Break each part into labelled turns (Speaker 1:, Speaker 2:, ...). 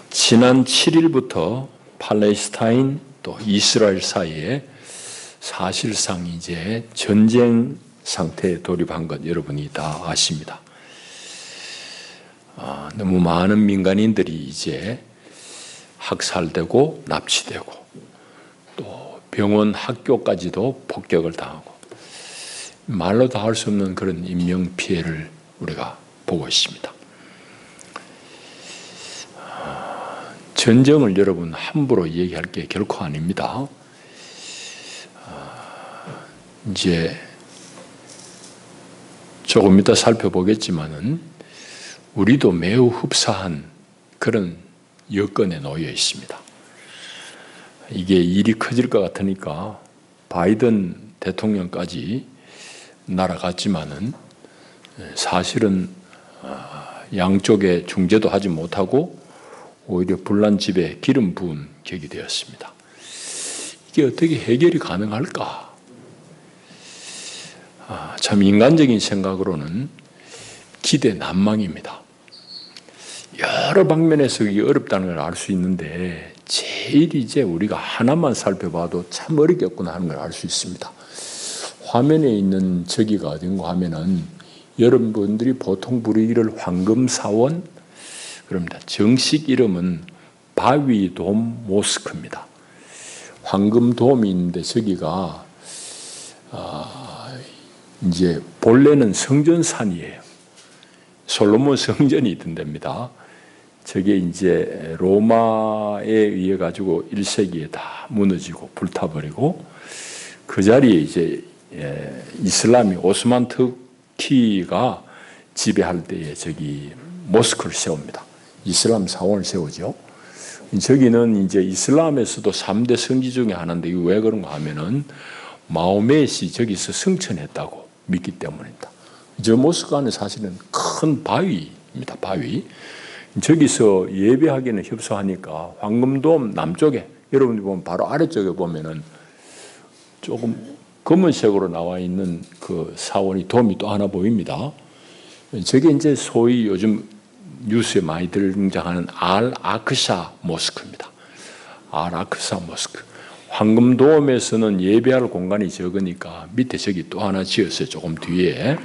Speaker 1: 지난 7일부터 팔레스타인 또 이스라엘 사이에 사실상 이제 전쟁 상태에 돌입한 것 여러분이 다 아십니다. 너무 많은 민간인들이 이제 학살되고 납치되고 또 병원 학교까지도 폭격을 당하고 말로 다 할 수 없는 그런 인명 피해를 우리가 보고 있습니다. 전쟁을 여러분 함부로 얘기할 게 결코 아닙니다. 이제 조금 이따 살펴보겠지만은 우리도 매우 흡사한 그런 여건에 놓여 있습니다. 이게 일이 커질 것 같으니까 바이든 대통령까지 날아갔지만은 사실은 양쪽에 중재도 하지 못하고 오히려 불난 집에 기름 부은 격이 되었습니다. 이게 어떻게 해결이 가능할까? 참 인간적인 생각으로는 기대 난망입니다. 여러 방면에서 이게 어렵다는 걸 알 수 있는데 제일 이제 우리가 하나만 살펴봐도 참 어렵겠구나 하는 걸 알 수 있습니다. 화면에 있는 저기가 어딘가 하면은 여러분들이 보통 부르기를 황금사원 그럽니다. 정식 이름은 바위돔 모스크입니다. 황금돔이 있는데 저기가 이제 본래는 성전산이에요. 솔로몬 성전이 있던 데입니다. 저게 이제 로마에 의해 가지고 1세기에 다 무너지고 불타버리고 그 자리에 이제 이슬람이 오스만 터키가 지배할 때에 저기 모스크를 세웁니다. 이슬람 사원을 세우죠. 저기는 이제 이슬람에서도 3대 성지 중에 하나인데 이거 왜 그런가 하면은 마호멧이 저기서 승천했다고 믿기 때문입니다. 저 모스크 안에 사실은 큰 바위입니다. 바위. 저기서 예배하기는 협소하니까 황금돔 남쪽에 여러분들이 보면 바로 아래쪽에 보면은 조금 검은색으로 나와 있는 그 사원이 돔이 또 하나 보입니다. 저게 이제 소위 요즘 뉴스에 많이 등장하는 알-아크사 모스크입니다. 알-아크사 모스크. 황금돔에서는 예배할 공간이 적으니까 밑에 저기 또 하나 지었어요. 조금 뒤에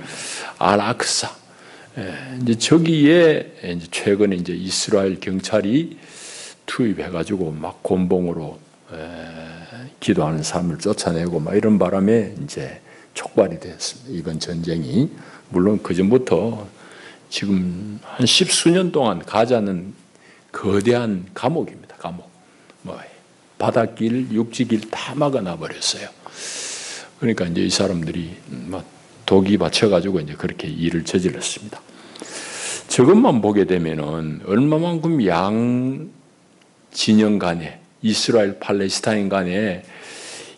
Speaker 1: 알-아크사. 이제 저기에 이제 최근에 이제 이스라엘 경찰이 투입해가지고 막 곤봉으로 기도하는 사람을 쫓아내고 막 이런 바람에 이제 촉발이 됐습니다. 이번 전쟁이 물론 그 전부터 지금 한 10수년 동안 가자는 거대한 감옥입니다. 감옥. 바닷길, 육지길 다 막아놔 버렸어요. 그러니까 이제 이 사람들이 막 독이 받쳐가지고 이제 그렇게 일을 저질렀습니다. 저것만 보게 되면은 얼마만큼 양 진영 간에 이스라엘, 팔레스타인 간에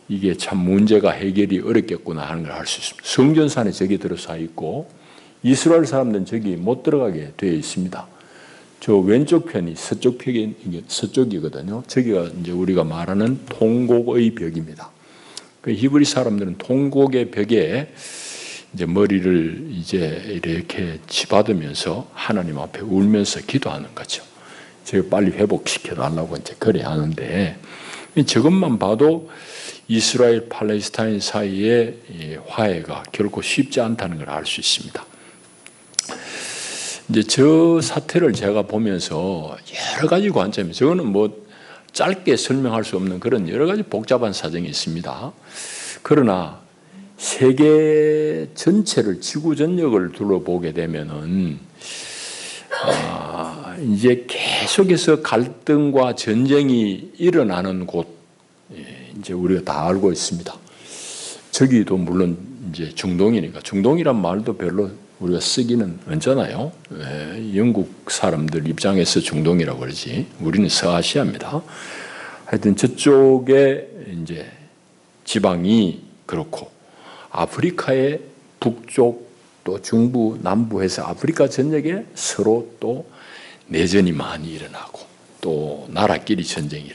Speaker 1: 이게 참 문제가 해결이 어렵겠구나 하는 걸 알 수 있습니다. 성전산에 저기 들어서 있고 이스라엘 사람들은 저기 못 들어가게 되어 있습니다. 저 왼쪽 편이 서쪽 편이 서쪽이거든요. 저기가 이제 우리가 말하는 통곡의 벽입니다. 그 히브리 사람들은 통곡의 벽에 이제 머리를 이제 이렇게 치받으면서 하나님 앞에 울면서 기도하는 거죠. 제가 빨리 회복시켜 달라고 이제 그래 하는데 저것만 봐도 이스라엘 팔레스타인 사이의 화해가 결코 쉽지 않다는 걸 알 수 있습니다. 이제 저 사태를 제가 보면서 여러 가지 관점이 저거는 뭐 짧게 설명할 수 없는 그런 여러 가지 복잡한 사정이 있습니다. 그러나 세계 전체를 지구 전역을 둘러보게 되면은 이제 계속해서 갈등과 전쟁이 일어나는 곳 이제 우리가 다 알고 있습니다. 저기도 물론 이제 중동이니까 중동이란 말도 별로 우리가 쓰기는 언짢아요. 영국 사람들 입장에서 중동이라고 그러지. 우리는 서아시아입니다. 하여튼 저쪽에 이제 지방이 그렇고 아프리카의 북쪽 또 중부 남부에서 아프리카 전역에 서로 또 내전이 많이 일어나고 또 나라끼리 전쟁이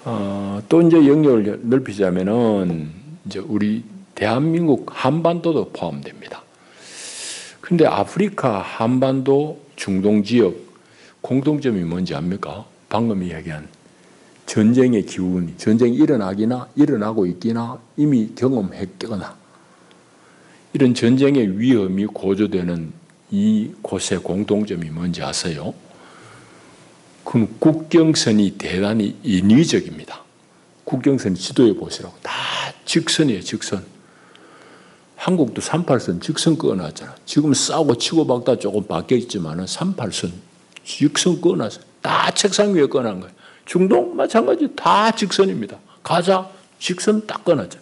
Speaker 1: 일어나고 또 이제 영역을 넓히자면은 이제 우리 대한민국 한반도도 포함됩니다. 그런데 아프리카, 한반도, 중동 지역 공통점이 뭔지 압니까? 방금 이야기한 전쟁의 기운이, 전쟁이 일어나기나 일어나고 있기나 이미 경험했거나 이런 전쟁의 위험이 고조되는 이 곳의 공통점이 뭔지 아세요? 그건 국경선이 대단히 인위적입니다. 국경선 지도에 보시라고. 다 직선이에요, 직선. 한국도 38선 직선 끊어놨잖아. 지금 싸우고 치고받다 조금 바뀌었지만 38선 직선 끊어놨어요. 다 책상 위에 끊어놓은 거예요. 중동 마찬가지 다 직선입니다. 가자 직선 딱 끊어놨죠.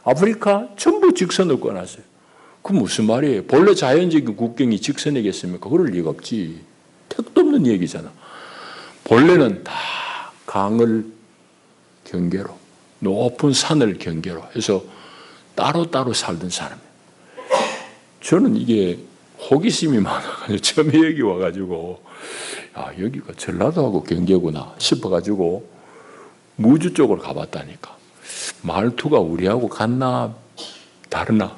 Speaker 1: 아프리카 전부 직선을 끊어놨어요. 그 무슨 말이에요? 본래 자연적인 국경이 직선이겠습니까? 그럴 리가 없지. 택도 없는 얘기잖아. 본래는 다 강을 경계로, 높은 산을 경계로 해서 따로따로 살던 사람이에요. 저는 이게 호기심이 많아가지고 처음에 여기 와가지고 여기가 전라도하고 경계구나 싶어가지고 무주 쪽으로 가봤다니까. 말투가 우리하고 같나 다르나?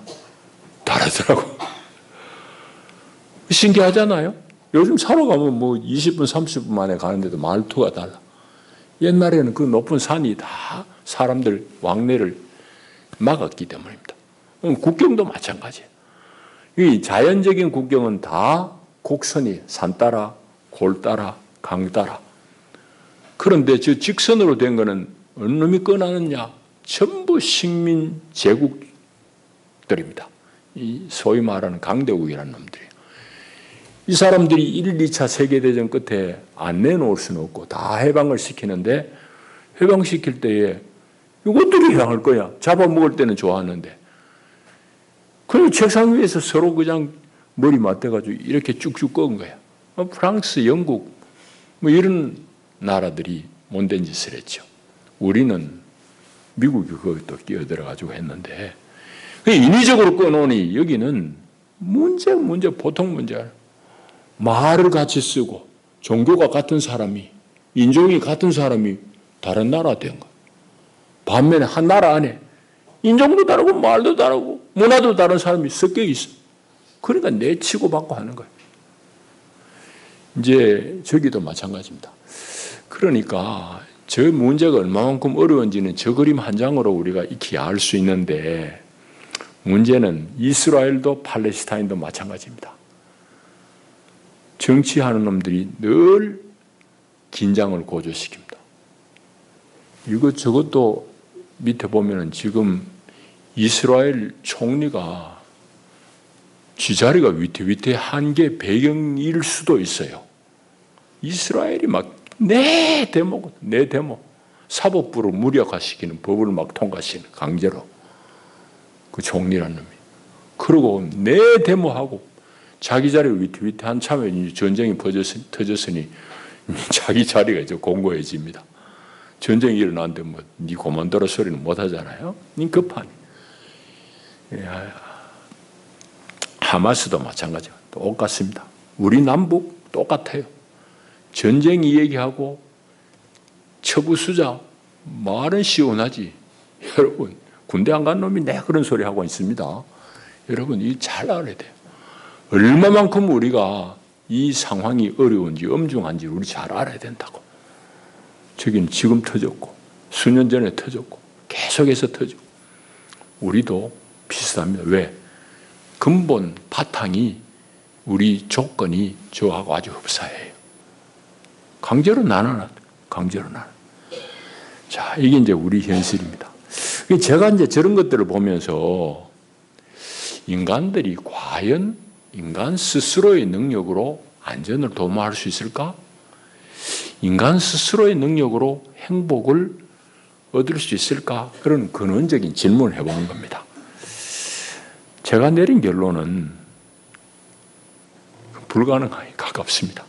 Speaker 1: 다르더라고. 신기하잖아요. 요즘 사러 가면 뭐 20분 30분 만에 가는데도 말투가 달라. 옛날에는 그 높은 산이 다 사람들 왕래를 막았기 때문입니다. 국경도 마찬가지예요. 이 자연적인 국경은 다 곡선이 산 따라 골 따라 강 따라. 그런데 저 직선으로 된 거는 어느 놈이 꺼나느냐? 전부 식민 제국들입니다. 이 소위 말하는 강대국이라는 놈들이에요. 이 사람들이 1, 2차 세계대전 끝에 안 내놓을 수는 없고 다 해방을 시키는데 해방시킬 때에 이것들이 해방할 거야. 잡아먹을 때는 좋았는데. 그리고 책상 위에서 서로 그냥 머리 맞대가지고 이렇게 쭉쭉 꺾은 거야. 프랑스, 영국 뭐 이런 나라들이 못된 짓을 했죠. 우리는 미국이 거기 또 끼어들어가지고 했는데 인위적으로 꺼놓으니 여기는 문제 보통 문제야. 말을 같이 쓰고 종교가 같은 사람이 인종이 같은 사람이 다른 나라 된 거야. 반면에 한 나라 안에 인종도 다르고 말도 다르고 문화도 다른 사람이 섞여 있어. 그러니까 내치고 받고 하는 거예요. 이제 저기도 마찬가지입니다. 그러니까 저 문제가 얼마만큼 어려운지는 저 그림 한 장으로 우리가 익히 알 수 있는데 문제는 이스라엘도 팔레스타인도 마찬가지입니다. 정치하는 놈들이 늘 긴장을 고조시킵니다. 저것도 밑에 보면은 지금 이스라엘 총리가 쥐자리가 위태위태한 게 배경일 수도 있어요. 이스라엘이 막 내 데모 사법부를 무력화시키는 법을 막 통과시키는 강제로 그 총리라는 놈이 그러고 내 데모하고 자기 자리가 위태위태 한참에 전쟁이 터졌으니 자기 자리가 이제 공고해집니다. 전쟁이 일어났는데 뭐 네 고만둬라 소리는 못 하잖아요. 니 급하니. 하마스도 마찬가지예요. 똑같습니다. 우리 남북 똑같아요. 전쟁 얘기하고 처부수자 말은 시원하지. 여러분 군대 안 간 놈이 내 그런 소리 하고 있습니다. 여러분 이 잘 알아야 돼요. 얼마만큼 우리가 이 상황이 어려운지 엄중한지 우리 잘 알아야 된다고. 저기는 지금 터졌고 수년 전에 터졌고 계속해서 터지고 우리도 비슷합니다. 왜? 근본 바탕이 우리 조건이 저하고 아주 흡사해요. 강제로 나눠. 자, 이게 이제 우리 현실입니다. 제가 이제 저런 것들을 보면서 인간들이 과연 인간 스스로의 능력으로 안전을 도모할 수 있을까? 인간 스스로의 능력으로 행복을 얻을 수 있을까? 그런 근원적인 질문을 해보는 겁니다. 제가 내린 결론은 불가능하게 가깝습니다.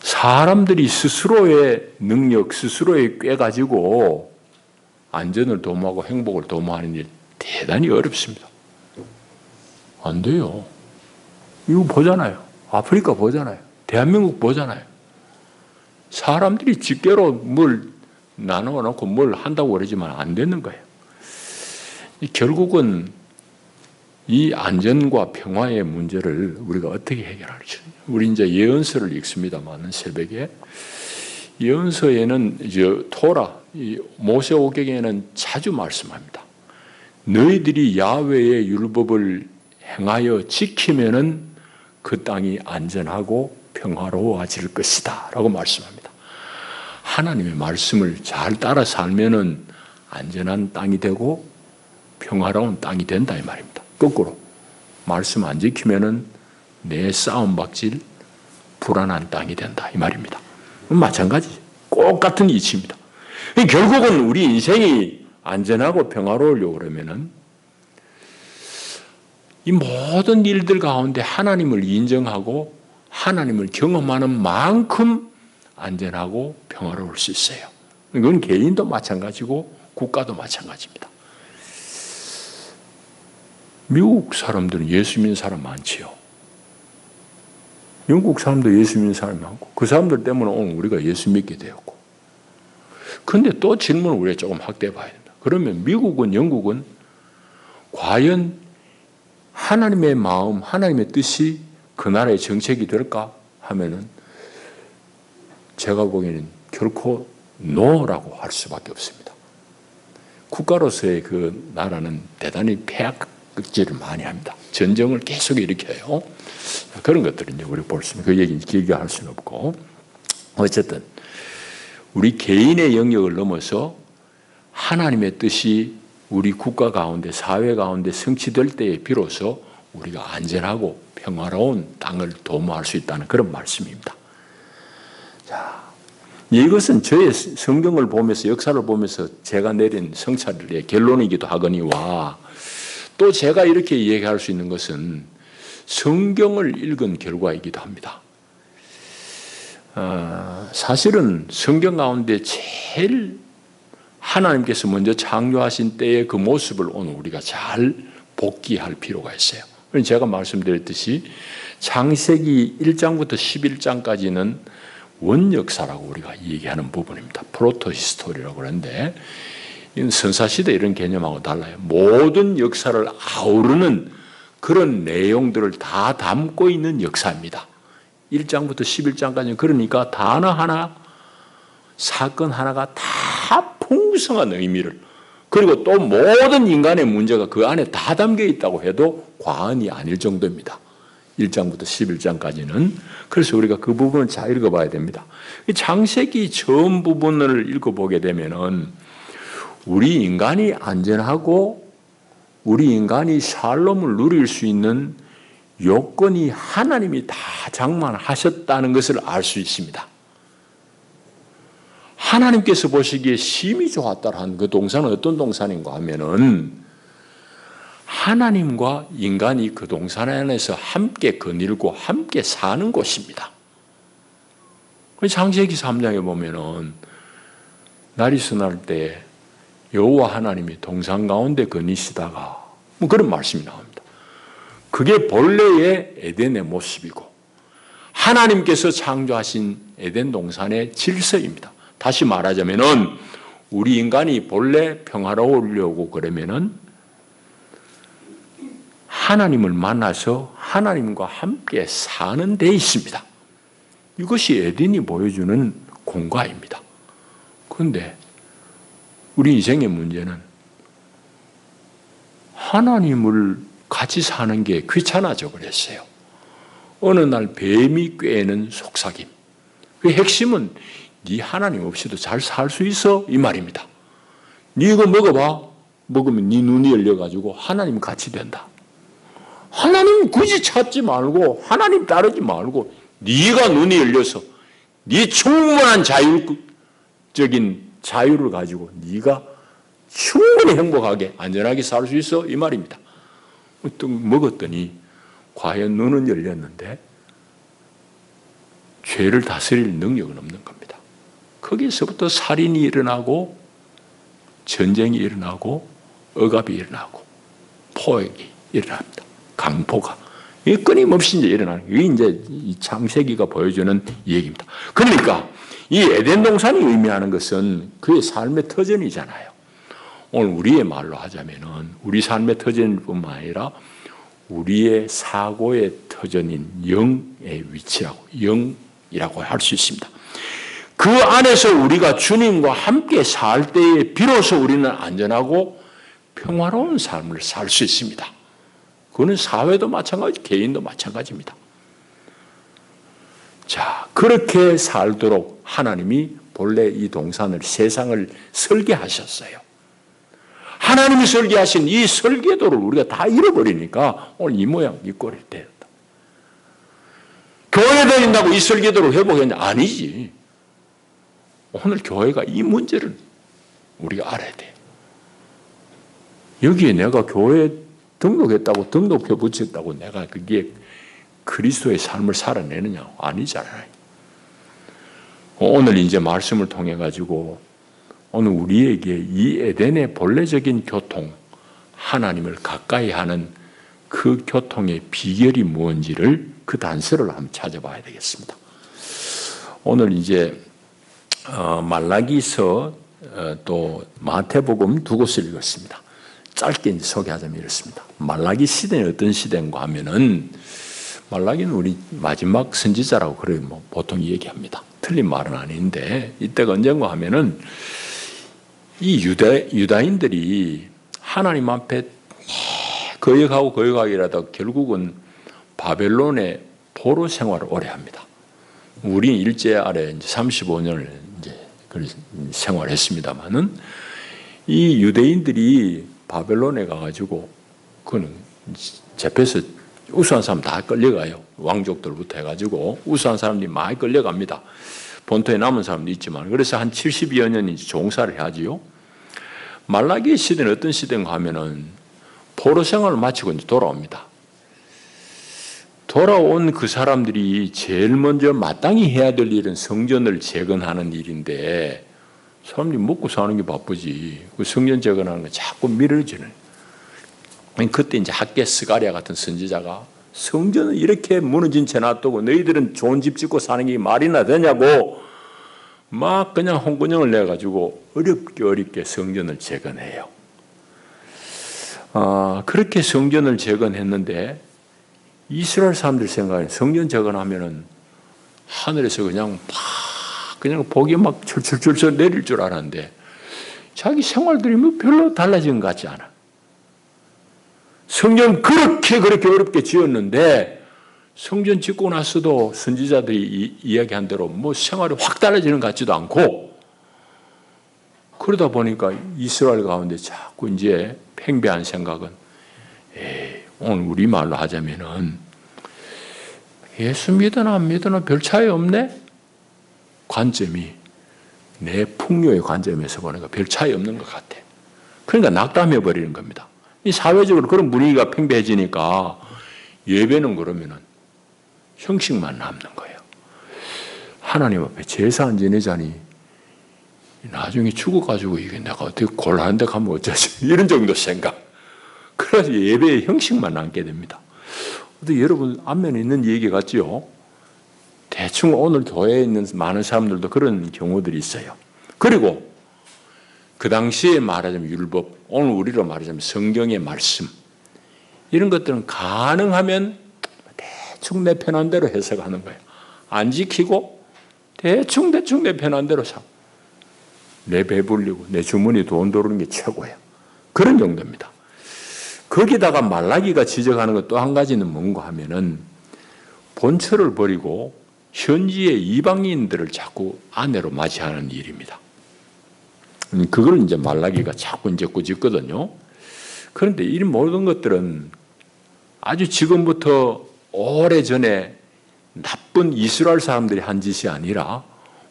Speaker 1: 사람들이 스스로의 능력, 스스로의 꾀 가지고 안전을 도모하고 행복을 도모하는 일 대단히 어렵습니다. 안 돼요. 이거 보잖아요. 아프리카 보잖아요. 대한민국 보잖아요. 사람들이 집게로 뭘 나누어 놓고 뭘 한다고 그러지만 안 되는 거예요. 결국은 이 안전과 평화의 문제를 우리가 어떻게 해결할지. 우리 이제 예언서를 읽습니다만 새벽에 예언서에는 이제 토라, 이 모세오경에는 자주 말씀합니다. 너희들이 야훼의 율법을 행하여 지키면은 그 땅이 안전하고 평화로워질 것이다 라고 말씀합니다. 하나님의 말씀을 잘 따라 살면은 안전한 땅이 되고 평화로운 땅이 된다 이 말입니다. 거꾸로 말씀 안 지키면은 내 싸움박질 불안한 땅이 된다 이 말입니다. 마찬가지 똑같은 이치입니다. 결국은 우리 인생이 안전하고 평화로우려고 그러면은 이 모든 일들 가운데 하나님을 인정하고 하나님을 경험하는 만큼 안전하고 평화로울 수 있어요. 이건 개인도 마찬가지고 국가도 마찬가지입니다. 미국 사람들은 예수 믿는 사람 많지요. 영국 사람도 예수 믿는 사람이 많고 그 사람들 때문에 오늘 우리가 예수 믿게 되었고. 그런데 또 질문을 우리가 조금 확대해 봐야 됩니다. 그러면 미국은 영국은 과연 하나님의 마음, 하나님의 뜻이 그 나라의 정책이 될까 하면은 제가 보기에는 결코 노라고 할 수밖에 없습니다. 국가로서의 그 나라는 대단히 폐악질을 많이 합니다. 전쟁을 계속 일으켜요. 그런 것들은 이제 우리 볼 수 있는 그 얘기는 길게 할 수는 없고 어쨌든 우리 개인의 영역을 넘어서 하나님의 뜻이 우리 국가 가운데 사회 가운데 성취될 때에 비로소 우리가 안전하고 평화로운 땅을 도모할 수 있다는 그런 말씀입니다. 자, 이것은 저의 성경을 보면서 역사를 보면서 제가 내린 성찰의 결론이기도 하거니와 또 제가 이렇게 얘기할 수 있는 것은 성경을 읽은 결과이기도 합니다. 사실은 성경 가운데 제일 하나님께서 먼저 창조하신 때의 그 모습을 오늘 우리가 잘 복기할 필요가 있어요. 제가 말씀드렸듯이 창세기 1장부터 11장까지는 원역사라고 우리가 얘기하는 부분입니다. 프로토히스토리라고 그러는데 이건 선사시대 이런 개념하고 달라요. 모든 역사를 아우르는 그런 내용들을 다 담고 있는 역사입니다. 1장부터 11장까지는 그러니까 단어 하나, 사건 하나가 다 풍성한 의미를 그리고 또 모든 인간의 문제가 그 안에 다 담겨 있다고 해도 과언이 아닐 정도입니다. 1장부터 11장까지는. 그래서 우리가 그 부분을 잘 읽어봐야 됩니다. 창세기 전 부분을 읽어보게 되면은 우리 인간이 안전하고 우리 인간이 샬롬을 누릴 수 있는 요건이 하나님이 다 장만하셨다는 것을 알 수 있습니다. 하나님께서 보시기에 심히 좋았다라는 그 동산은 어떤 동산인가 하면은 하나님과 인간이 그 동산 안에서 함께 거닐고 함께 사는 곳입니다. 창세기 3장에 보면은 날이 서날 때 여호와 하나님이 동산 가운데 거니시다가 뭐 그런 말씀이 나옵니다. 그게 본래의 에덴의 모습이고 하나님께서 창조하신 에덴 동산의 질서입니다. 다시 말하자면은 우리 인간이 본래 평화로우려고 그러면은 하나님을 만나서 하나님과 함께 사는 데 있습니다. 이것이 에덴이 보여주는 공과입니다. 그런데 우리 인생의 문제는 하나님을 같이 사는 게 귀찮아져 버렸어요. 어느 날 뱀이 꾀는 속삭임. 그 핵심은 네 하나님 없이도 잘 살 수 있어 이 말입니다. 네 이거 먹어봐. 먹으면 네 눈이 열려가지고 하나님 같이 된다. 하나님 굳이 찾지 말고 하나님 따르지 말고 네가 눈이 열려서 네 충분한 자율적인 자유를 가지고 네가 충분히 행복하게 안전하게 살 수 있어 이 말입니다. 또 먹었더니 과연 눈은 열렸는데 죄를 다스릴 능력은 없는 겁니다. 거기서부터 살인이 일어나고 전쟁이 일어나고 억압이 일어나고 포획이 일어납니다. 강포가 이게 끊임없이 이제 일어나는 게 이제 이 창세기가 보여주는 얘기입니다. 그러니까 이 에덴 동산이 의미하는 것은 그의 삶의 터전이잖아요. 오늘 우리의 말로 하자면은 우리 삶의 터전뿐만 아니라 우리의 사고의 터전인 영의 위치라고, 영이라고 할 수 있습니다. 그 안에서 우리가 주님과 함께 살 때에 비로소 우리는 안전하고 평화로운 삶을 살 수 있습니다. 그거는 사회도 마찬가지, 개인도 마찬가지입니다. 자, 그렇게 살도록 하나님이 본래 이 동산을, 세상을 설계하셨어요. 하나님이 설계하신 이 설계도를 우리가 다 잃어버리니까 오늘 이 모양, 이 꼴이 되었다. 교회 다닌다고 이 설계도를 회복했냐? 아니지. 오늘 교회가 이 문제를 우리가 알아야 돼요. 여기에 내가 교회에 등록했다고, 등록표 붙였다고 내가 그게 그리스도의 삶을 살아내느냐? 아니잖아요. 오늘 이제 말씀을 통해 가지고 오늘 우리에게 이 에덴의 본래적인 교통, 하나님을 가까이 하는 그 교통의 비결이 무엇인지를 그 단서를 한번 찾아봐야 되겠습니다. 오늘 이제 말라기서 또 마태복음 두 곳을 읽었습니다. 짧게 소개하자면 이렇습니다. 말라기 시대는 어떤 시대인가 하면은 말라기는 우리 마지막 선지자라고 그래 뭐 보통 얘기합니다. 틀린 말은 아닌데 이때가 언젠가 하면은 이 유다인들이 하나님 앞에 거역하기라도 결국은 바벨론의 포로 생활을 오래 합니다. 우리 일제 아래 이제 35년을 이제 생활했습니다만은 이 유대인들이 바벨론에 가가지고 그는 잡혀서 우수한 사람 다 끌려가요. 왕족들부터 해가지고 우수한 사람들이 많이 끌려갑니다. 본토에 남은 사람도 있지만 그래서 한 70여 년이 종사를 하지요. 말라기 시대는 어떤 시대인가 하면은 포로 생활을 마치고 이제 돌아옵니다. 돌아온 그 사람들이 제일 먼저 마땅히 해야 될 일은 성전을 재건하는 일인데 사람들이 먹고 사는 게 바쁘지. 그 성전 재건하는 거 자꾸 미뤄지는. 그때 이제 학개 스가랴 같은 선지자가 성전은 이렇게 무너진 채 놔두고 너희들은 좋은 집 짓고 사는 게 말이나 되냐고 막 그냥 홍군형을 내가지고 어렵게 성전을 재건해요. 그렇게 성전을 재건했는데 이스라엘 사람들 생각에 성전 재건하면은 하늘에서 그냥 복이 막 철철철철 내릴 줄 알았는데 자기 생활들이 뭐 별로 달라진 것 같지 않아. 성전 그렇게 어렵게 지었는데 성전 짓고 나서도 선지자들이 이야기한 대로 뭐 생활이 확 달라지는 것 같지도 않고 그러다 보니까 이스라엘 가운데 자꾸 이제 팽배한 생각은 오늘 우리말로 하자면은 예수 믿으나 안 믿으나 별 차이 없네? 관점이 내 풍요의 관점에서 보니까 별 차이 없는 것 같아. 그러니까 낙담해버리는 겁니다. 이 사회적으로 그런 분위기가 팽배해지니까 예배는 그러면은 형식만 남는 거예요. 하나님 앞에 제사 안 지내자니 나중에 죽어가지고 이게 내가 어떻게 곤란한 데 가면 어쩌지? 이런 정도 생각. 그래서 예배의 형식만 남게 됩니다. 근데 여러분 안면에 있는 얘기 같지요? 대충 오늘 교회에 있는 많은 사람들도 그런 경우들이 있어요. 그리고 그 당시에 말하자면 율법, 오늘 우리로 말하자면 성경의 말씀 이런 것들은 가능하면 대충 내 편한 대로 해석하는 거예요. 안 지키고 대충 내 편한 대로 사. 내 배불리고 내 주머니 돈 들어오는 게 최고예요. 그런 정도입니다. 거기다가 말라기가 지적하는 것 또 한 가지는 뭔가 하면은 본처를 버리고 현지의 이방인들을 자꾸 아내로 맞이하는 일입니다. 그걸 이제 말라기가 자꾸 이제 꾸짖거든요. 그런데 이 모든 것들은 아주 지금부터 오래전에 나쁜 이스라엘 사람들이 한 짓이 아니라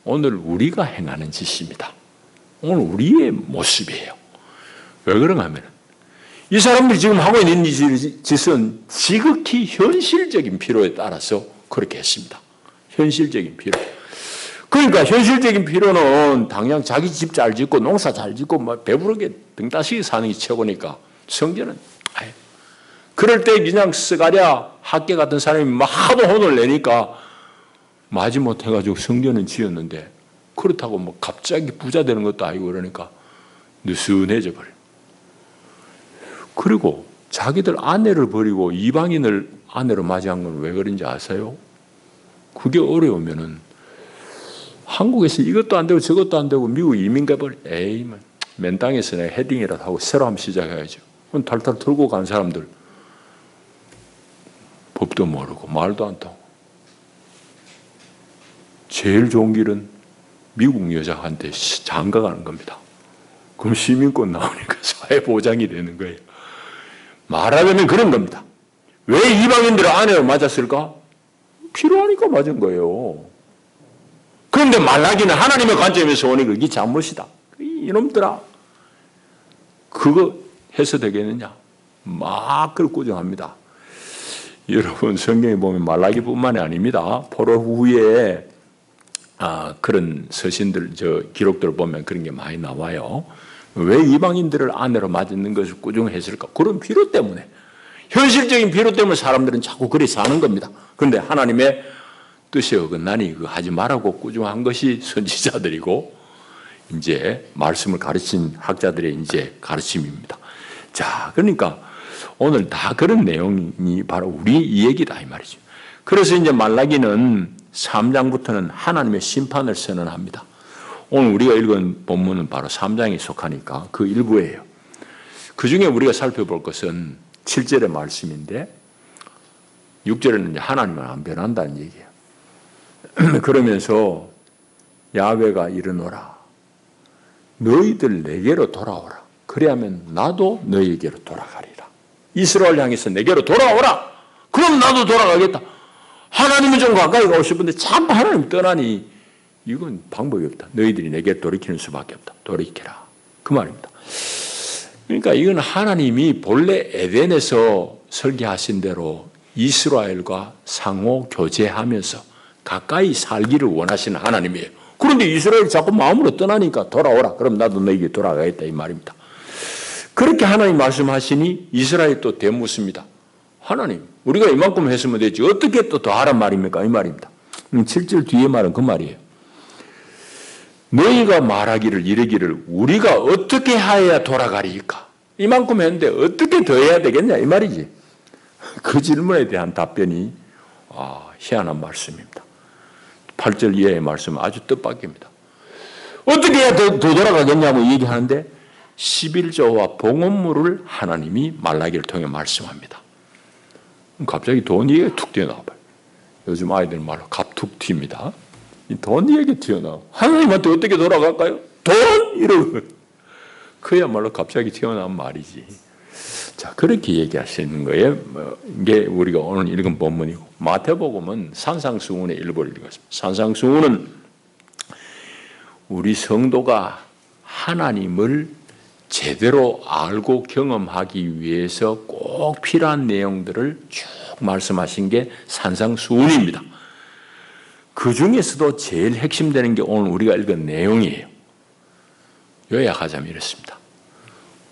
Speaker 1: 오늘 우리가 행하는 짓입니다. 오늘 우리의 모습이에요. 왜 그런가 하면 이 사람들이 지금 하고 있는 이 짓은 지극히 현실적인 필요에 따라서 그렇게 했습니다. 현실적인 필요. 그러니까 현실적인 필요는 당장 자기 집 잘 짓고 농사 잘 짓고 막 배부르게 등 따시게 사는 게 최고니까 성전은 그럴 때 그냥 스가랴 학개 같은 사람이 막 하도 혼을 내니까 마지못해가지고 성전은 지었는데 그렇다고 뭐 갑자기 부자 되는 것도 아니고 그러니까 느슨해져 버려요. 그리고 자기들 아내를 버리고 이방인을 아내로 맞이한 건 왜 그런지 아세요? 그게 어려우면은 한국에서 이것도 안 되고 저것도 안 되고 미국 이민 가버리. 에이, 맨 땅에서 내가 헤딩이라도 하고 새로 한번 시작해야죠. 탈탈 털고 간 사람들 법도 모르고 말도 안 통하고 제일 좋은 길은 미국 여자한테 장가 가는 겁니다. 그럼 시민권 나오니까 사회 보장이 되는 거예요. 말하자면 그런 겁니다. 왜 이방인들을 아내로 맞았을까? 필요하니까 맞은 거예요. 그런데 말라기는 하나님의 관점에서 오니 그게 잘못이다. 이놈들아. 그거 해서 되겠느냐? 막 그걸 꾸정합니다. 여러분 성경에 보면 말라기뿐만이 아닙니다. 포로 후에 그런 서신들, 기록들을 보면 그런 게 많이 나와요. 왜 이방인들을 아내로 맞는 것을 꾸중했을까? 그런 필요 때문에, 현실적인 필요 때문에 사람들은 자꾸 그리 사는 겁니다. 그런데 하나님의 뜻에 어긋나니 그거 하지 말라고 꾸중한 것이 선지자들이고 이제 말씀을 가르친 학자들의 이제 가르침입니다. 자, 그러니까 오늘 다 그런 내용이 바로 우리 이 얘기다 이 말이죠. 그래서 이제 말라기는 3장부터는 하나님의 심판을 선언합니다. 오늘 우리가 읽은 본문은 바로 3장에 속하니까 그 일부예요. 그 중에 우리가 살펴볼 것은 7절의 말씀인데 6절에는 이제 하나님은 안 변한다는 얘기예요. 그러면서 야훼가 이르노라. 너희들 내게로 돌아오라. 그래야면 나도 너희에게로 돌아가리라. 이스라엘 향해서 내게로 돌아오라. 그럼 나도 돌아가겠다. 하나님은 좀 가까이 가고 싶은데 자꾸 하나님 떠나니 이건 방법이 없다. 너희들이 내게 돌이키는 수밖에 없다. 돌이켜라. 그 말입니다. 그러니까 이건 하나님이 본래 에덴에서 설계하신 대로 이스라엘과 상호 교제하면서 가까이 살기를 원하시는 하나님이에요. 그런데 이스라엘이 자꾸 마음으로 떠나니까 돌아오라. 그럼 나도 너에게 돌아가겠다 이 말입니다. 그렇게 하나님 말씀하시니 이스라엘이 또 되묻습니다. 하나님, 우리가 이만큼 했으면 되지 어떻게 또 더 하란 말입니까? 이 말입니다. 7절 뒤에 말은 그 말이에요. 너희가 말하기를 이르기를 우리가 어떻게 하여야 돌아가리까? 이만큼 했는데 어떻게 더 해야 되겠냐? 이 말이지. 그 질문에 대한 답변이 희한한 말씀입니다. 8절 이하의 말씀은 아주 뜻밖입니다. 어떻게 해야 더 돌아가겠냐고 얘기하는데 11조와 봉헌물을 하나님이 말라기를 통해 말씀합니다. 갑자기 돈 얘기가 툭 튀어나와봐요. 요즘 아이들 말로 갑툭 튀입니다. 이 돈 얘기 튀어나와. 하나님한테 어떻게 돌아갈까요? 돈! 이러고. 그야말로 갑자기 튀어나온 말이지. 자, 그렇게 얘기하시는 거예요. 이게 우리가 오늘 읽은 본문이고, 마태복음은 산상수훈의 일부를 읽었습니다. 산상수훈은 우리 성도가 하나님을 제대로 알고 경험하기 위해서 꼭 필요한 내용들을 쭉 말씀하신 게 산상수훈입니다. 그 중에서도 제일 핵심되는 게 오늘 우리가 읽은 내용이에요. 요약하자면 이렇습니다.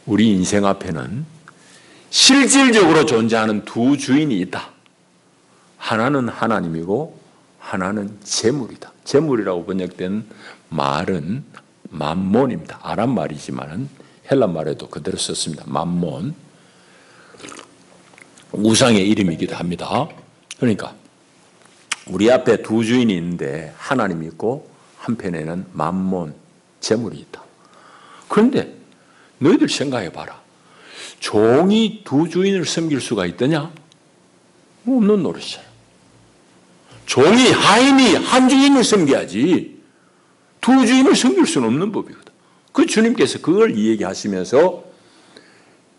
Speaker 1: 우리 인생 앞에는 실질적으로 존재하는 두 주인이 있다. 하나는 하나님이고 하나는 재물이다. 재물이라고 번역된 말은 맘몬입니다. 아람 말이지만 헬라 말에도 그대로 썼습니다. 맘몬. 우상의 이름이기도 합니다. 그러니까 우리 앞에 두 주인이 있는데 하나님이 있고 한편에는 맘몬, 재물이 있다. 그런데 너희들 생각해 봐라. 종이 두 주인을 섬길 수가 있더냐? 없는 노릇이잖아. 종이, 하인이 한 주인을 섬겨야지 두 주인을 섬길 수는 없는 법이거든. 그 주님께서 그걸 이야기하시면서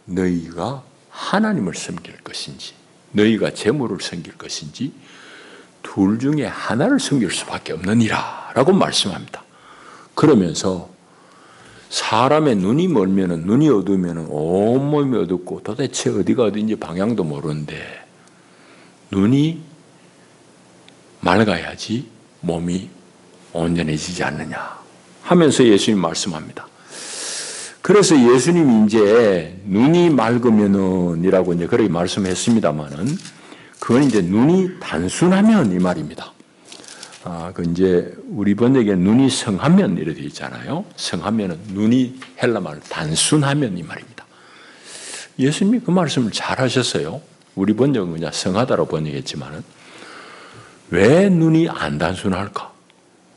Speaker 1: 너희가 하나님을 섬길 것인지 너희가 재물을 섬길 것인지 둘 중에 하나를 섬길 수밖에 없느니라 라고 말씀합니다. 그러면서 사람의 눈이 멀면은, 눈이 어두우면은 온몸이 어둡고 도대체 어디가 어딘지 방향도 모르는데 눈이 맑아야지 몸이 온전해지지 않느냐 하면서 예수님 말씀합니다. 그래서 예수님이 이제 눈이 맑으면은 이라고 이제 그렇게 말씀했습니다만은 그건 이제 눈이 단순하면 이 말입니다. 그 이제 우리 번역에 눈이 성하면 이렇게 되어 있잖아요. 성하면은 눈이 헬라 말 단순하면 이 말입니다. 예수님이 그 말씀을 잘 하셨어요. 우리 번역은 그냥 성하다로 번역했지만 왜 눈이 안 단순할까?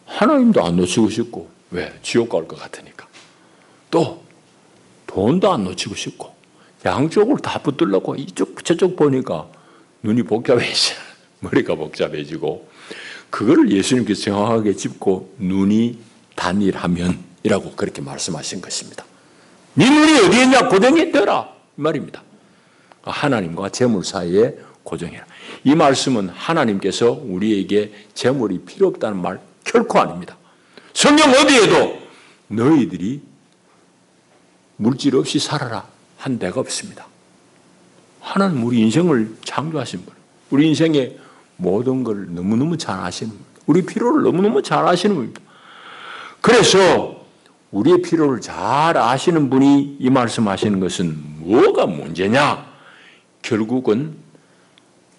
Speaker 1: 하나님도 안 놓치고 싶고, 왜? 지옥 갈 것 같으니까. 또 돈도 안 놓치고 싶고, 양쪽을 다 붙들려고 이쪽 저쪽 보니까 눈이 복잡해져, 머리가 복잡해지고, 그거를 예수님께서 정확하게 짚고 눈이 단일하면이라고 그렇게 말씀하신 것입니다. 네 눈이 어디에 있냐? 고정해 둬라 이 말입니다. 하나님과 재물 사이에 고정해라. 이 말씀은 하나님께서 우리에게 재물이 필요 없다는 말 결코 아닙니다. 성경 어디에도 너희들이 물질 없이 살아라 한 데가 없습니다. 하나님 우리 인생을 창조하신 분, 우리 인생의 모든 걸 너무너무 잘 아시는 분, 우리 필요를 너무너무 잘 아시는 분입니다. 그래서 우리의 필요를 잘 아시는 분이 이 말씀하시는 것은 뭐가 문제냐? 결국은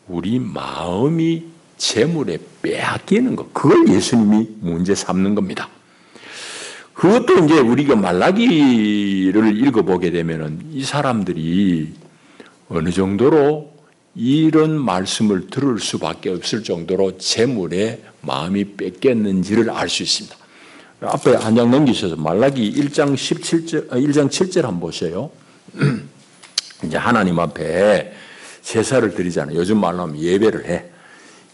Speaker 1: 우리 마음이 재물에 빼앗기는 것, 그걸 예수님이 문제 삼는 겁니다. 그것도 이제 우리가 말라기를 읽어보게 되면은 이 사람들이 어느 정도로 이런 말씀을 들을 수밖에 없을 정도로 재물에 마음이 뺏겼는지를 알 수 있습니다. 앞에 한 장 넘기셔서 말라기 1장 7절 한번 보세요. 이제 하나님 앞에 제사를 드리잖아요. 요즘 말로 하면 예배를 해.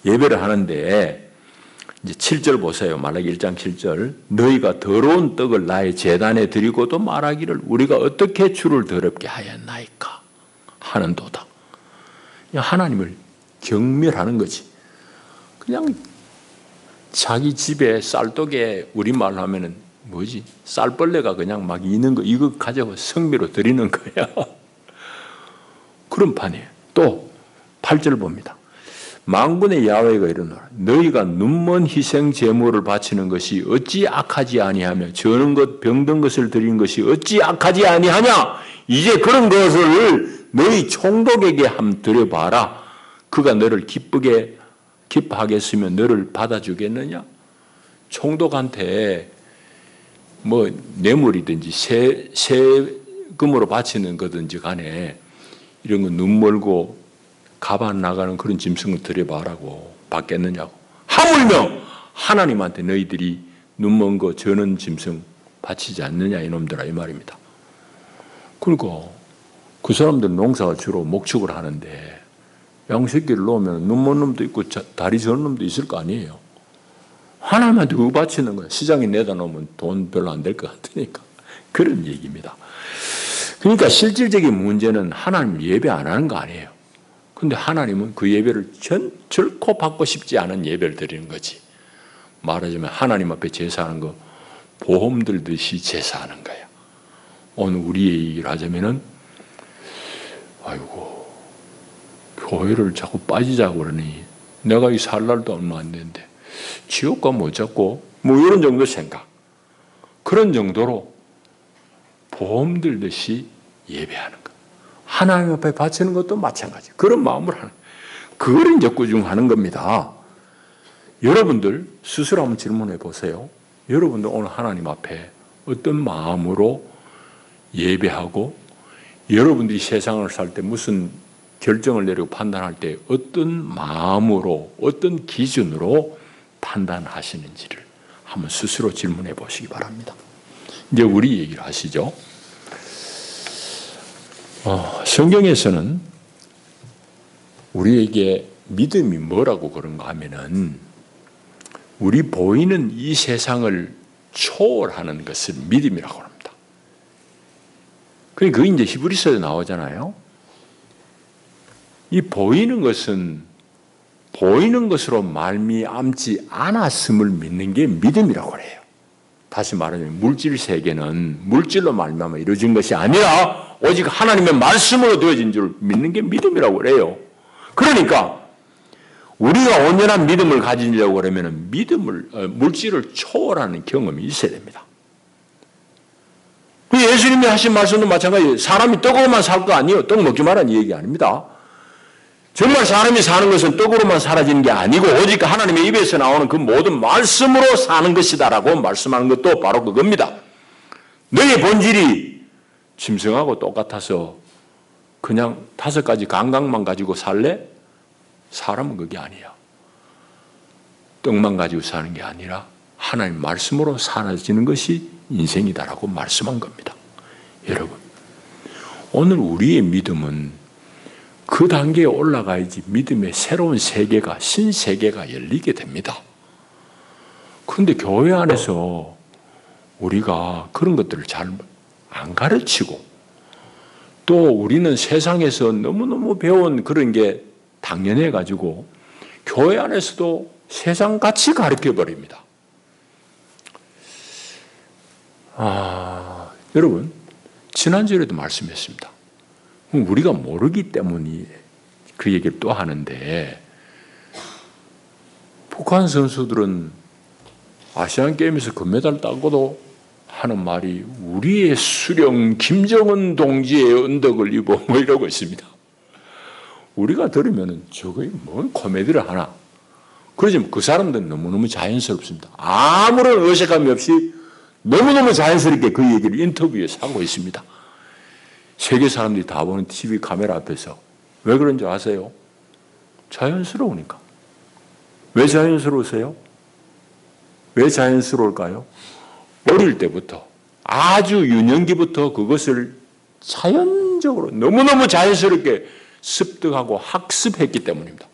Speaker 1: 예배를 하는데 이제 7절 보세요. 말라기 1장 7절. 너희가 더러운 떡을 나의 제단에 드리고도 말하기를 우리가 어떻게 주를 더럽게 하였나이까 하는도다. 하나님을 경멸하는 거지. 그냥 자기 집에 쌀떡에 우리말로 하면은 뭐지? 쌀벌레가 그냥 막 있는 거 이거 가져가 성미로 드리는 거야. 그런 판이에요. 또 8절 봅니다. 만군의 야훼가 이르노라. 너희가 눈먼 희생 제물을 바치는 것이 어찌 악하지 아니하며 저는 것 병든 것을 드리는 것이 어찌 악하지 아니하냐? 이제 그런 것을 너희 총독에게 한번 드려봐라. 그가 너를 기뻐하겠으면 너를 받아주겠느냐? 총독한테 뭐 뇌물이든지 세금으로 바치는 거든지 간에 이런 거 눈멀고 가반 나가는 그런 짐승을 드려봐라고 받겠느냐고. 하물며 하나님한테 너희들이 눈먼 거 저는 짐승 바치지 않느냐 이놈들아 이 말입니다. 그러니까 그 사람들은 농사가 주로 목축을 하는데 양새끼를 놓으면 눈먼 놈도 있고 다리 저는 놈도 있을 거 아니에요. 하나님한테 그거 바치는 거야. 시장에 내다 놓으면 돈 별로 안 될 것 같으니까. 그런 얘기입니다. 그러니까 실질적인 문제는 하나님 예배 안 하는 거 아니에요. 근데 하나님은 그 예배를 결코 받고 싶지 않은 예배를 드리는 거지. 말하자면 하나님 앞에 제사하는 거 보험 들듯이 제사하는 거야. 오늘 우리의 얘기를 하자면은 아이고 교회를 자꾸 빠지자고 그러니 내가 이 살 날도 얼마 안 되는데 지옥 가면 어쩌고 뭐 이런 정도 생각. 그런 정도로 보험 들듯이 예배하는 것. 하나님 앞에 바치는 것도 마찬가지. 그런 마음으로 하는 거예요. 그걸 이제 꾸중하는 겁니다. 여러분들 스스로 한번 질문해 보세요. 여러분들 오늘 하나님 앞에 어떤 마음으로 예배하고 여러분들이 세상을 살 때 무슨 결정을 내리고 판단할 때 어떤 마음으로 어떤 기준으로 판단하시는지를 한번 스스로 질문해 보시기 바랍니다. 이제 우리 얘기를 하시죠. 성경에서는 우리에게 믿음이 뭐라고 그런가 하면은 우리 보이는 이 세상을 초월하는 것을 믿음이라고 합니다. 그게 이제 히브리서에 나오잖아요. 이 보이는 것은 보이는 것으로 말미암지 않았음을 믿는 게 믿음이라고 해요. 다시 말하면 물질 세계는 물질로 말미암아 이루어진 것이 아니라 오직 하나님의 말씀으로 되어진 줄 믿는 게 믿음이라고 그래요. 그러니까 우리가 온전한 믿음을 가지려고 하면 물질을 초월하는 경험이 있어야 됩니다. 예수님이 하신 말씀도 마찬가지예요. 사람이 떡으로만 살 거 아니에요. 떡 먹지 말라는 얘기 아닙니다. 정말 사람이 사는 것은 떡으로만 사라지는 게 아니고 오직 하나님의 입에서 나오는 그 모든 말씀으로 사는 것이다라고 말씀하는 것도 바로 그겁니다. 너의 본질이 짐승하고 똑같아서 그냥 5가지 감각만 가지고 살래? 사람은 그게 아니야. 떡만 가지고 사는 게 아니라 하나님 말씀으로 살아지는 것이 인생이다라고 말씀한 겁니다. 여러분, 오늘 우리의 믿음은 그 단계에 올라가야지 믿음의 새로운 세계가, 신세계가 열리게 됩니다. 그런데 교회 안에서 우리가 그런 것들을 잘 안 가르치고, 또 우리는 세상에서 너무너무 배운 그런 게 당연해가지고 교회 안에서도 세상같이 가르쳐버립니다. 여러분, 지난주에도 말씀했습니다. 우리가 모르기 때문에 그 얘기를 또 하는데, 북한 선수들은 아시안게임에서 금메달 따고도 하는 말이 우리의 수령 김정은 동지의 은덕을 입어 뭐 이러고 있습니다. 우리가 들으면 저거 뭔 코미디를 하나. 그러지만 그 사람들은 너무너무 자연스럽습니다. 아무런 어색함이 없이 너무너무 자연스럽게 그 얘기를 인터뷰에서 하고 있습니다. 세계 사람들이 다 보는 TV 카메라 앞에서. 왜 그런 줄 아세요? 자연스러우니까. 왜 자연스러우세요? 왜 자연스러울까요? 어릴 때부터, 아주 유년기부터 그것을 자연적으로 너무너무 자연스럽게 습득하고 학습했기 때문입니다.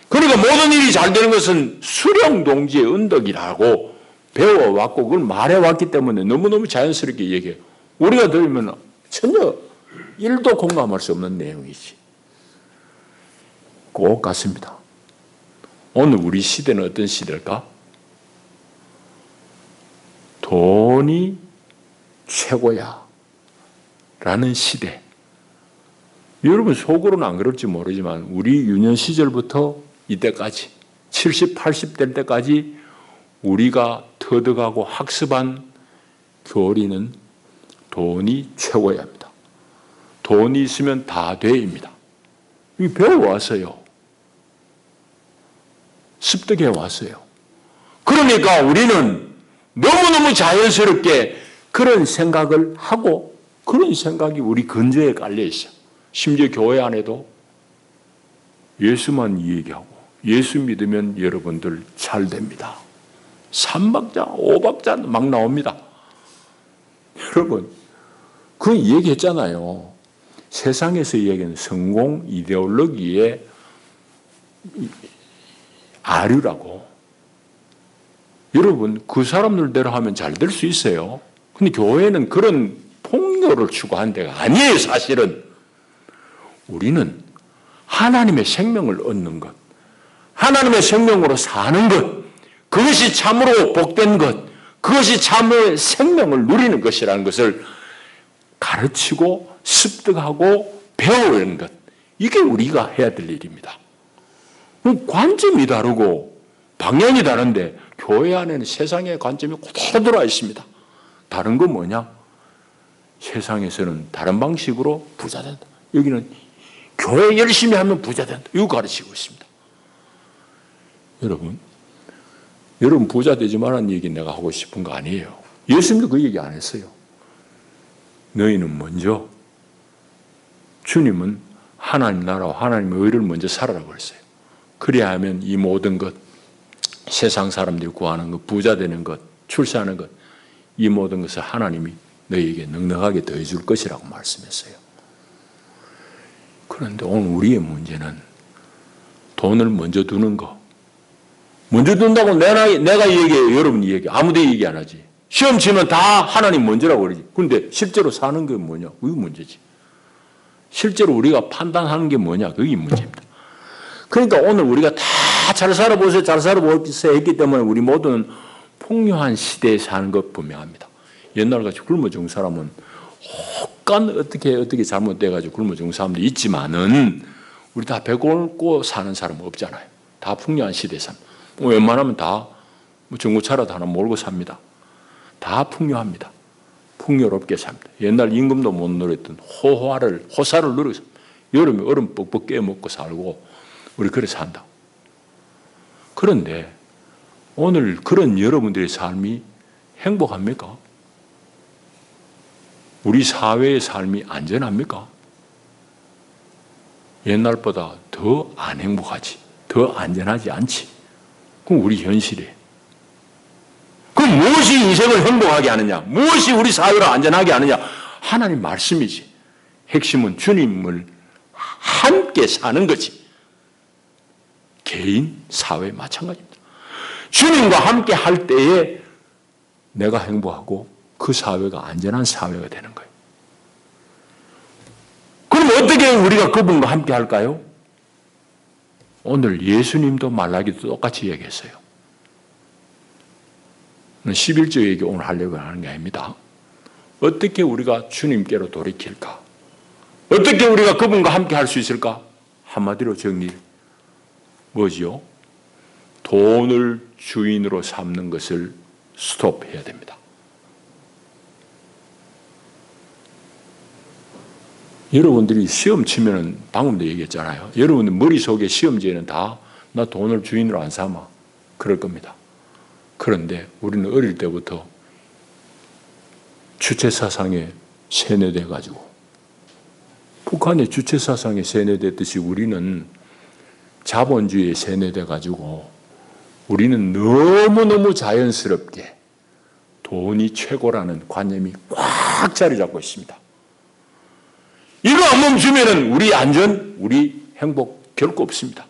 Speaker 1: 그러니까 모든 일이 잘 되는 것은 수령 동지의 은덕이라고 배워왔고 그걸 말해왔기 때문에 너무너무 자연스럽게 얘기해요. 우리가 들으면 전혀 1도 공감할 수 없는 내용이지. 꼭 같습니다. 오늘 우리 시대는 어떤 시대일까? 돈이 최고야 라는 시대. 여러분 속으로는 안 그럴지 모르지만 우리 유년 시절부터 이때까지 70, 80 될 때까지 우리가 터득하고 학습한 교리는 돈이 최고야 합니다. 돈이 있으면 다 돼입니다. 배워왔어요. 습득해 왔어요. 그러니까 우리는 너무너무 자연스럽게 그런 생각을 하고 그런 생각이 우리 근저에 깔려 있어요. 심지어 교회 안에도 예수만 얘기하고 예수 믿으면 여러분들 잘 됩니다. 3박자, 5박자 막 나옵니다. 여러분, 그 얘기했잖아요. 세상에서 얘기하는 성공 이데올로기의 아류라고. 여러분, 그 사람들대로 하면 잘 될 수 있어요. 근데 교회는 그런 폭로를 추구하는 데가 아니에요, 사실은. 우리는 하나님의 생명을 얻는 것, 하나님의 생명으로 사는 것, 그것이 참으로 복된 것, 그것이 참의 생명을 누리는 것이라는 것을 가르치고 습득하고 배우는 것, 이게 우리가 해야 될 일입니다. 관점이 다르고 방향이 다른데 교회 안에는 세상의 관점이 그대로 들어와 있습니다. 다른 건 뭐냐? 세상에서는 다른 방식으로 부자 된다. 여기는 교회 열심히 하면 부자 된다. 이거 가르치고 있습니다. 여러분 부자 되지 말라는 얘기 내가 하고 싶은 거 아니에요. 예수님도 그 얘기 안 했어요. 너희는 먼저 주님은 하나님 나라와 하나님의 의를 먼저 살아라고 했어요. 그래야 하면 이 모든 것, 세상 사람들이 구하는 것, 부자 되는 것, 출세하는 것, 이 모든 것을 하나님이 너희에게 넉넉하게 더해줄 것이라고 말씀했어요. 그런데 오늘 우리의 문제는 돈을 먼저 두는 거. 먼저 둔다고 내가 얘기해요. 여러분이 얘기해. 아무도 얘기 안 하지. 시험 치면 다 하나님 먼저라고 그러지. 그런데 실제로 사는 게 뭐냐? 그게 문제지. 실제로 우리가 판단하는 게 뭐냐? 그게 문제입니다. 그러니까 오늘 우리가 다 잘 살아보세요, 잘 살아보세요 했기 때문에 우리 모두는 풍요한 시대에 사는 것 분명합니다. 옛날같이 굶어 죽은 사람은 혹간 어떻게 잘못돼가지고 굶어 죽은 사람도 있지만은 우리 다 배고프고 사는 사람은 없잖아요. 다 풍요한 시대에 삽니다. 웬만하면 다 중고차라도 하나 몰고 삽니다. 다 풍요합니다. 풍요롭게 삽니다. 옛날 임금도 못 누렸던 호사를 누려서 여름에 얼음 뻑뻑 깨먹고 살고 우리 그래 산다. 그런데 오늘 그런 여러분들의 삶이 행복합니까? 우리 사회의 삶이 안전합니까? 옛날보다 더 안 행복하지, 더 안전하지 않지. 그럼 우리 현실이에요. 그럼 무엇이 인생을 행복하게 하느냐? 무엇이 우리 사회를 안전하게 하느냐? 하나님 말씀이지. 핵심은 주님을 함께 사는 거지. 개인, 사회 마찬가지입니다. 주님과 함께 할 때에 내가 행복하고 그 사회가 안전한 사회가 되는 거예요. 그럼 어떻게 우리가 그분과 함께 할까요? 오늘 예수님도 말라기도 똑같이 얘기했어요. 11조 얘기 오늘 하려고 하는 게 아닙니다. 어떻게 우리가 주님께로 돌이킬까? 어떻게 우리가 그분과 함께 할 수 있을까? 한마디로 정리, 뭐지요? 돈을 주인으로 삼는 것을 스톱해야 됩니다. 여러분들이 시험 치면은 방금도 얘기했잖아요. 여러분들 머릿속에 시험지에는 다 나 돈을 주인으로 안 삼아 그럴 겁니다. 그런데 우리는 어릴 때부터 주체사상에 세뇌돼 가지고 북한의 주체사상에 세뇌됐듯이 우리는 자본주의에 세뇌돼 가지고 우리는 너무너무 자연스럽게 돈이 최고라는 관념이 꽉 자리 잡고 있습니다. 이거 안 멈추면은 우리 안전, 우리 행복 결코 없습니다.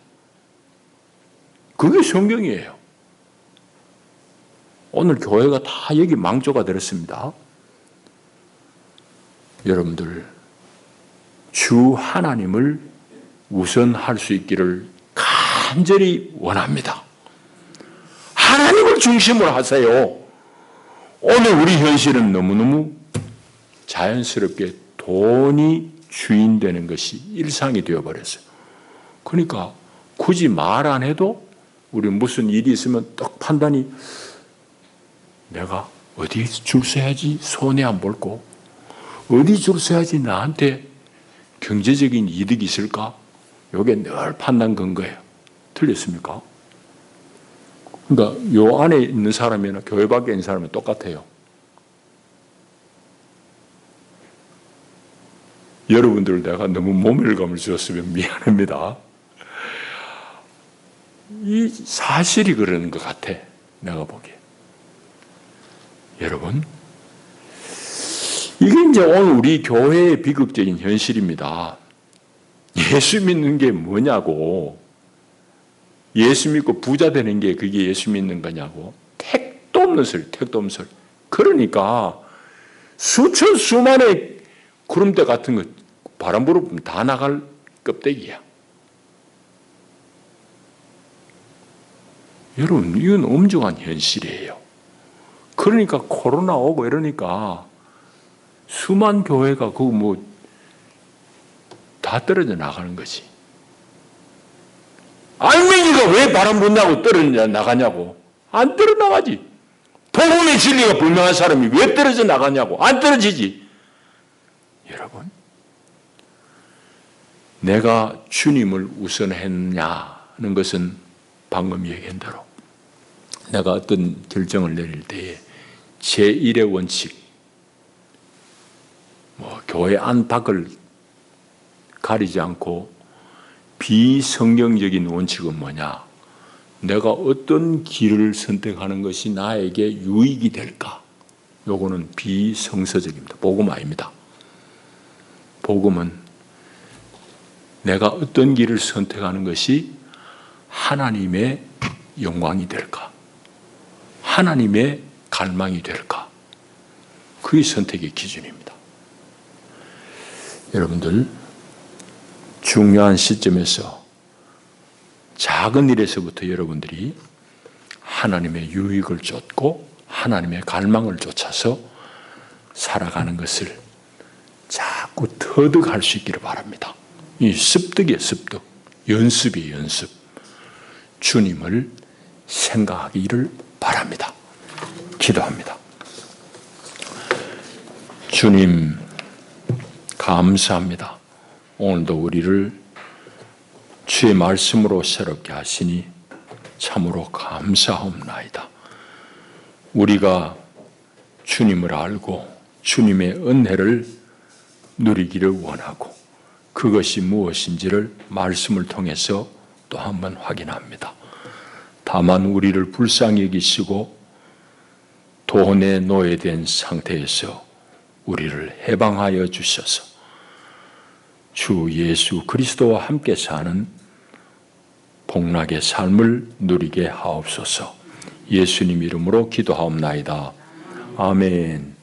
Speaker 1: 그게 성경이에요. 오늘 교회가 다 여기 망조가 들었습니다. 여러분들 주 하나님을 우선할 수 있기를 간절히 원합니다. 하나님을 중심으로 하세요. 오늘 우리 현실은 너무너무 자연스럽게 돈이 주인 되는 것이 일상이 되어버렸어요. 그러니까 굳이 말 안 해도 우리 무슨 일이 있으면 딱 판단이 내가 어디 줄 서야지 손해 안 볼고 어디 줄 서야지 나한테 경제적인 이득이 있을까? 이게 늘 판단 근거예요. 틀렸습니까? 그러니까 요 안에 있는 사람이나 교회 밖에 있는 사람은 똑같아요. 여러분들 내가 너무 모멸감을 주었으면 미안합니다. 이 사실이 그러는 것 같아. 내가 보기에. 여러분, 이게 이제 오늘 우리 교회의 비극적인 현실입니다. 예수 믿는 게 뭐냐고. 예수 믿고 부자 되는 게 그게 예수 믿는 거냐고. 택도 없는 소리, 택도 없는 소리. 그러니까 수천 수만의 구름대 같은 거 바람 불으면 다 나갈 껍데기야. 여러분, 이건 엄중한 현실이에요. 그러니까 코로나 오고 이러니까 수만 교회가 그거 뭐 다 떨어져 나가는 거지. 알맹이가 왜 바람 분다고 떨어져 나가냐고. 안 떨어져 나가지. 복음의 진리가 분명한 사람이 왜 떨어져 나가냐고. 안 떨어지지. 여러분, 내가 주님을 우선했냐는 것은 방금 얘기한 대로 내가 어떤 결정을 내릴 때에 제1의 원칙, 교회 안팎을 가리지 않고 비성경적인 원칙은 뭐냐? 내가 어떤 길을 선택하는 것이 나에게 유익이 될까? 요거는 비성서적입니다. 복음 아닙니다. 복음은 내가 어떤 길을 선택하는 것이 하나님의 영광이 될까? 하나님의 갈망이 될까? 그게 선택의 기준입니다. 여러분들, 중요한 시점에서 작은 일에서부터 여러분들이 하나님의 유익을 쫓고 하나님의 갈망을 쫓아서 살아가는 것을 자꾸 터득할 수 있기를 바랍니다. 이 습득이에요, 습득. 연습이에요, 연습. 주님을 생각하기를 바랍니다. 기도합니다. 주님, 감사합니다. 오늘도 우리를 주의 말씀으로 새롭게 하시니 참으로 감사하옵나이다. 우리가 주님을 알고 주님의 은혜를 누리기를 원하고 그것이 무엇인지를 말씀을 통해서 또 한번 확인합니다. 다만 우리를 불쌍히 여기시고 돈에 노예된 상태에서 우리를 해방하여 주셔서 주 예수 그리스도와 함께 사는 복락의 삶을 누리게 하옵소서. 예수님 이름으로 기도하옵나이다. 아멘.